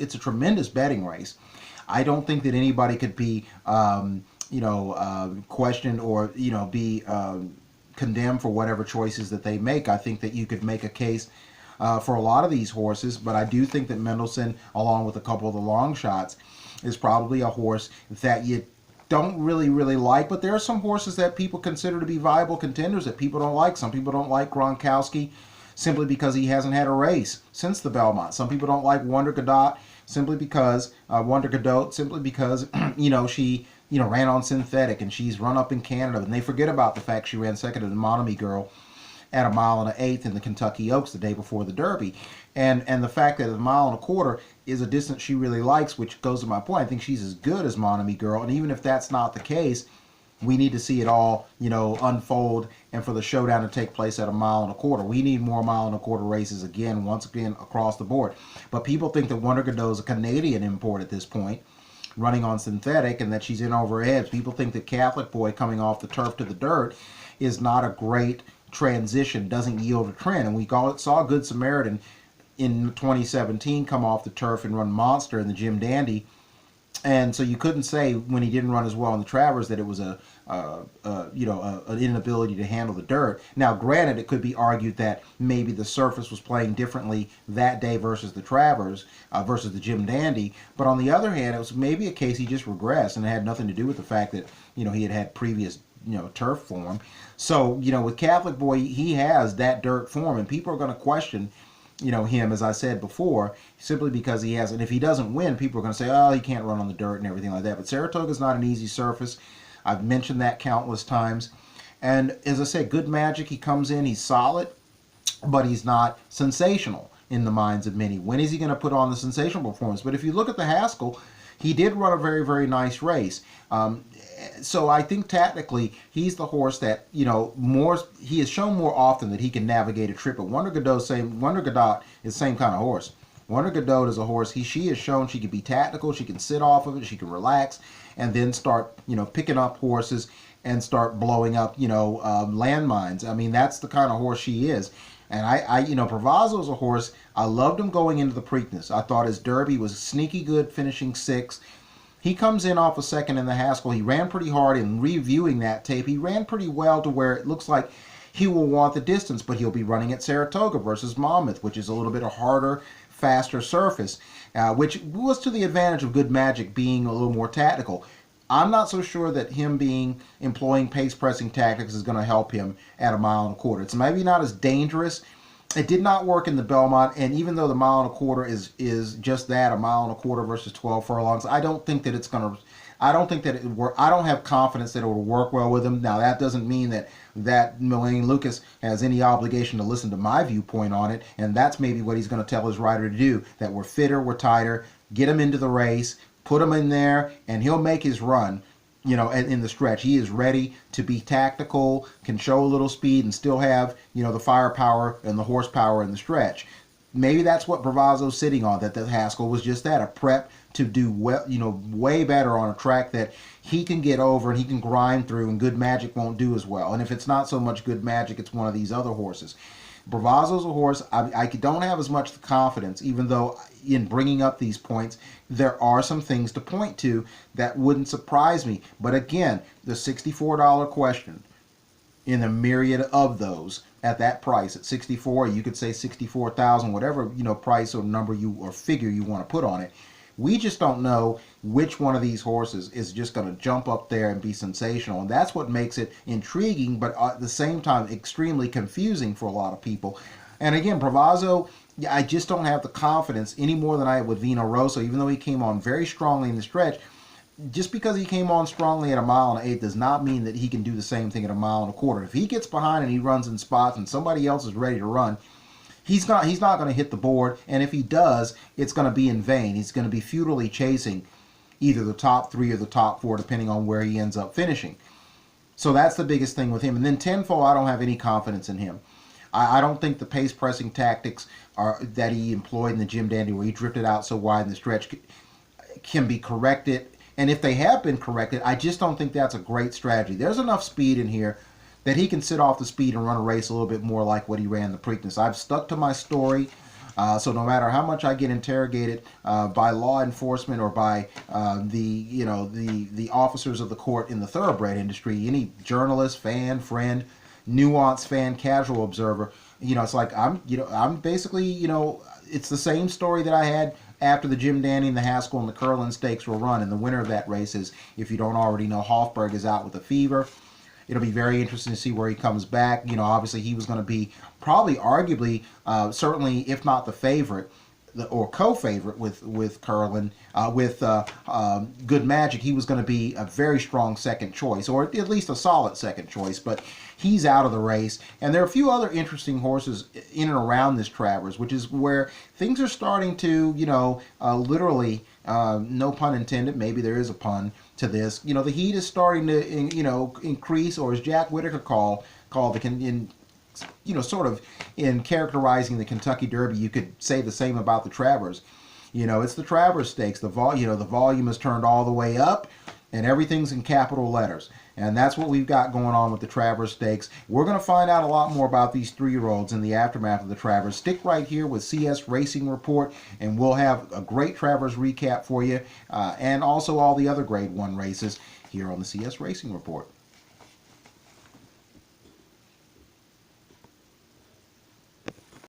it's a tremendous betting race. I don't think that anybody could be questioned or be condemned for whatever choices that they make. I think that you could make a case for a lot of these horses, but I do think that Mendelssohn, along with a couple of the long shots, is probably a horse that you don't really like. But there are some horses that people consider to be viable contenders that people don't like. Some people don't like Gronkowski simply because he hasn't had a race since the Belmont. Some people don't like Wonder Gadot simply because she ran on synthetic and she's run up in Canada, and they forget about the fact she ran second to the Monami Girl at 1.125 in the Kentucky Oaks the day before the Derby, and the fact that 1.25 is a distance she really likes, which goes to my point. I think she's as good as Monami Girl, and even if that's not the case, we need to see it all unfold and for the showdown to take place at 1.25 We need more 1.25 races once again across the board. But people think that Wonder Gadot is a Canadian import at this point, running on synthetic, and that she's in over her heads. People think that Catholic Boy coming off the turf to the dirt is not a great transition, doesn't yield a trend. And we saw Good Samaritan in 2017 come off the turf and run monster in the Jim Dandy. And so you couldn't say when he didn't run as well in the Travers that it was an inability to handle the dirt. Now, granted, it could be argued that maybe the surface was playing differently that day versus the Travers, versus the Jim Dandy. But on the other hand, it was maybe a case he just regressed, and it had nothing to do with the fact that he had previous turf form. So with Catholic Boy, he has that dirt form, and people are going to question him, as I said before, simply because he has. And if he doesn't win, people are going to say, oh, he can't run on the dirt and everything like that. But Saratoga is not an easy surface. I've mentioned that countless times. And as I said, Good Magic, he comes in, he's solid, but he's not sensational in the minds of many. When is he going to put on the sensational performance? But if you look at the Haskell, he did run a very, very nice race. So I think tactically he's the horse that he has shown more often that he can navigate a trip. But Wonder Gadot is the same kind of horse. Wonder Gadot is a horse she has shown she can be tactical. She can sit off of it. She can relax and then start picking up horses and start blowing up landmines. I mean, that's the kind of horse she is. And Bravazo is a horse. I loved him going into the Preakness. I thought his Derby was sneaky good, finishing 6th. He comes in off a second in the Haskell. He ran pretty hard, and reviewing that tape, he ran pretty well to where it looks like he will want the distance, but he'll be running at Saratoga versus Monmouth, which is a little bit harder, faster surface, which was to the advantage of Good Magic being a little more tactical. I'm not so sure that him employing pace pressing tactics is going to help him at 1.25 It's maybe not as dangerous. It did not work in the Belmont, and even though the 1.25 is just that, 1.25 versus 12 furlongs, I don't think that it's going to. I don't think that it work. I don't have confidence that it will work well with him. Now, that doesn't mean that Mullane Lucas has any obligation to listen to my viewpoint on it, and that's maybe what he's going to tell his rider to do. That we're fitter, we're tighter, get him into the race, put him in there, and he'll make his run. In the stretch, he is ready to be tactical, can show a little speed, and still have, the firepower and the horsepower in the stretch. Maybe that's what Bravazo's sitting on, that the Haskell was just that, a prep to do well, way better on a track that he can get over and he can grind through, and Good Magic won't do as well. And if it's not so much Good Magic, it's one of these other horses. Bravazo's a horse I don't have as much confidence, even though in bringing up these points, there are some things to point to that wouldn't surprise me. But again, the $64 question in a myriad of those at that price, at 64, you could say 64,000, whatever price or number or figure you want to put on it. We just don't know which one of these horses is just going to jump up there and be sensational. And that's what makes it intriguing, but at the same time, extremely confusing for a lot of people. And again, Bravazo, I just don't have the confidence any more than I have with Vino Rosso, even though he came on very strongly in the stretch. Just because he came on strongly at 1.125 does not mean that he can do the same thing at 1.25. If he gets behind and he runs in spots and somebody else is ready to run, he's not going to hit the board, and if he does, it's going to be in vain. He's going to be futilely chasing either the top 3 or the top 4, depending on where he ends up finishing. So that's the biggest thing with him. And then Tenfold, I don't have any confidence in him. I don't think the pace pressing tactics that he employed in the Jim Dandy, where he drifted out so wide in the stretch, can be corrected. And if they have been corrected, I just don't think that's a great strategy. There's enough speed in here that he can sit off the speed and run a race a little bit more like what he ran the Preakness. I've stuck to my story So no matter how much I get interrogated by law enforcement or by the officers of the court in the thoroughbred industry, any journalist, fan, friend, nuanced fan, casual observer, it's like I'm basically, it's the same story that I had after the Jim Dandy and the Haskell and the Curlin Stakes were run. And the winner of that race is, if you don't already know, Hofberg is out with a fever. It'll be very interesting to see where he comes back. Obviously he was going to be probably, arguably, certainly, if not the favorite, or co-favorite with Curlin, with Good Magic. He was going to be a very strong second choice, or at least a solid second choice, but he's out of the race. And there are a few other interesting horses in and around this Travers, which is where things are starting to, literally, no pun intended, maybe there is a pun to this, the heat is starting to, increase, or as Jack Whitaker called sort of in characterizing the Kentucky Derby, you could say the same about the Travers. It's the Travers Stakes. The volume is turned all the way up, and everything's in capital letters. And that's what we've got going on with the Travers Stakes. We're going to find out a lot more about these 3-year-olds in the aftermath of the Travers. Stick right here with CS Racing Report, and we'll have a great Travers recap for you, and also all the other Grade 1 races here on the CS Racing Report.